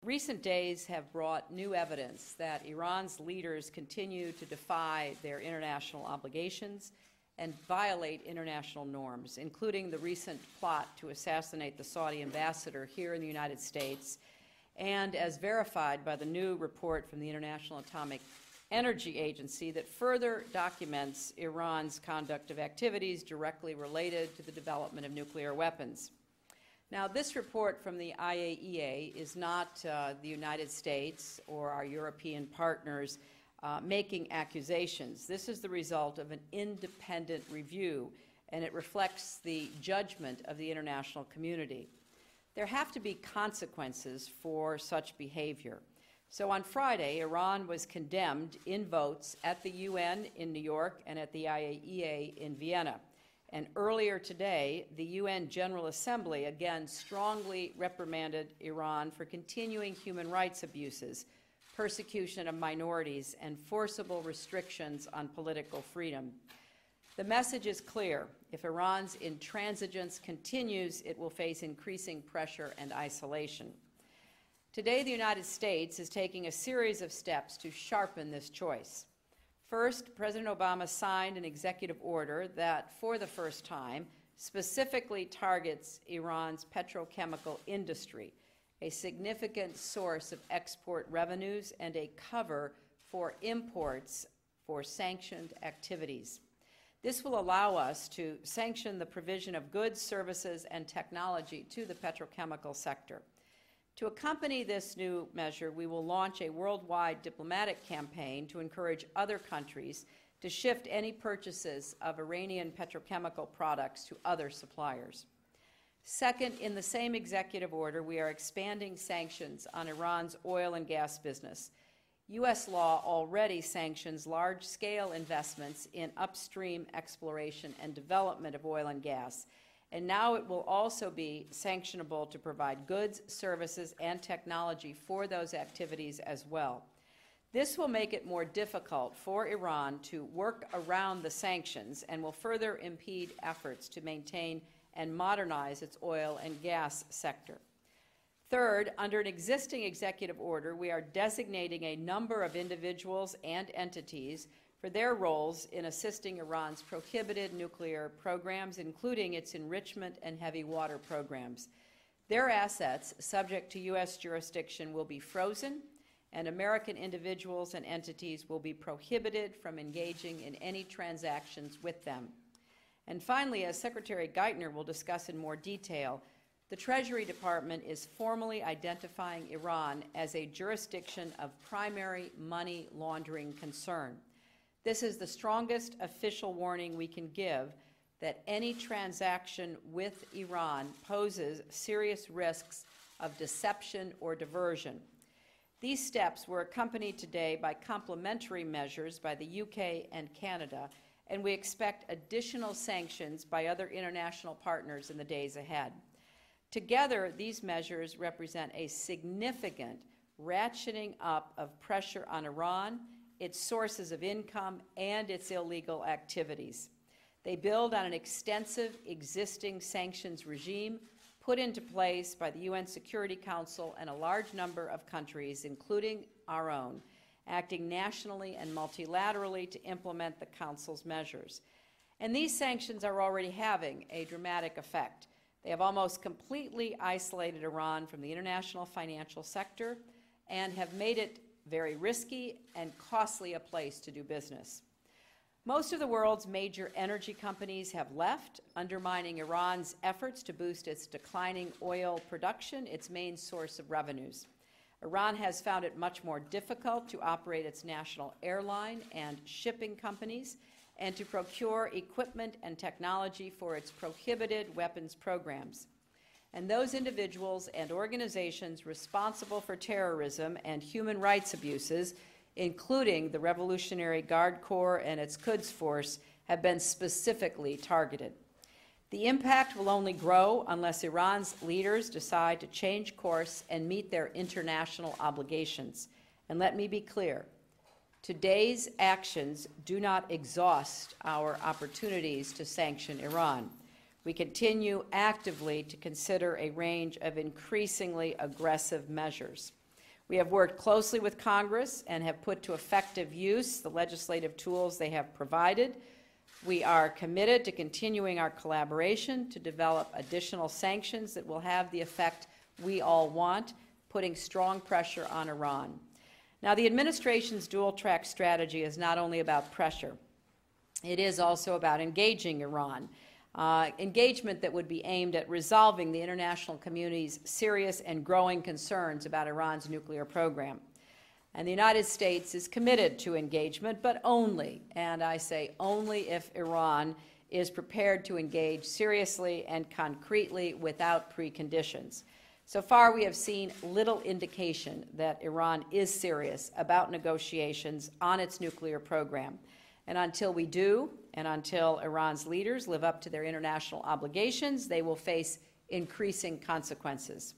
Recent days have brought new evidence that Iran's leaders continue to defy their international obligations and violate international norms, including the recent plot to assassinate the Saudi ambassador here in the United States, and as verified by the new report from the International Atomic Energy Agency that further documents Iran's conduct of activities directly related to the development of nuclear weapons. Now, this report from the IAEA is not the United States or our European partners making accusations. This is the result of an independent review, and it reflects the judgment of the international community. There have to be consequences for such behavior. So on Friday, Iran was condemned in votes at the UN in New York and at the IAEA in Vienna. And earlier today, the UN General Assembly again strongly reprimanded Iran for continuing human rights abuses, persecution of minorities, and forcible restrictions on political freedom. The message is clear. If Iran's intransigence continues, it will face increasing pressure and isolation. Today, the United States is taking a series of steps to sharpen this choice. First, President Obama signed an executive order that, for the first time, specifically targets Iran's petrochemical industry, a significant source of export revenues and a cover for imports for sanctioned activities. This will allow us to sanction the provision of goods, services, and technology to the petrochemical sector. To accompany this new measure, we will launch a worldwide diplomatic campaign to encourage other countries to shift any purchases of Iranian petrochemical products to other suppliers. Second, in the same executive order, we are expanding sanctions on Iran's oil and gas business. U.S. law already sanctions large-scale investments in upstream exploration and development of oil and gas, and now it will also be sanctionable to provide goods, services, and technology for those activities as well. This will make it more difficult for Iran to work around the sanctions and will further impede efforts to maintain and modernize its oil and gas sector. Third, under an existing executive order, we are designating a number of individuals and entities for their roles in assisting Iran's prohibited nuclear programs, including its enrichment and heavy water programs. Their assets, subject to U.S. jurisdiction, will be frozen, and American individuals and entities will be prohibited from engaging in any transactions with them. And finally, as Secretary Geithner will discuss in more detail, the Treasury Department is formally identifying Iran as a jurisdiction of primary money laundering concern. This is the strongest official warning we can give that any transaction with Iran poses serious risks of deception or diversion. These steps were accompanied today by complementary measures by the UK and Canada, and we expect additional sanctions by other international partners in the days ahead. Together, these measures represent a significant ratcheting up of pressure on Iran, its sources of income, and its illegal activities. They build on an extensive existing sanctions regime put into place by the UN Security Council and a large number of countries, including our own, acting nationally and multilaterally to implement the Council's measures. And these sanctions are already having a dramatic effect. They have almost completely isolated Iran from the international financial sector and have made it very risky and costly a place to do business. Most of the world's major energy companies have left, undermining Iran's efforts to boost its declining oil production, its main source of revenues. Iran has found it much more difficult to operate its national airline and shipping companies and to procure equipment and technology for its prohibited weapons programs. And those individuals and organizations responsible for terrorism and human rights abuses, including the Revolutionary Guard Corps and its Quds Force, have been specifically targeted. The impact will only grow unless Iran's leaders decide to change course and meet their international obligations. And let me be clear, today's actions do not exhaust our opportunities to sanction Iran. We continue actively to consider a range of increasingly aggressive measures. We have worked closely with Congress and have put to effective use the legislative tools they have provided. We are committed to continuing our collaboration to develop additional sanctions that will have the effect we all want, putting strong pressure on Iran. Now, the administration's dual-track strategy is not only about pressure. It is also about engaging Iran, engagement that would be aimed at resolving the international community's serious and growing concerns about Iran's nuclear program. And the United States is committed to engagement, but only, and I say only, if Iran is prepared to engage seriously and concretely without preconditions. So far, we have seen little indication that Iran is serious about negotiations on its nuclear program. And until we do, and until Iran's leaders live up to their international obligations, they will face increasing consequences.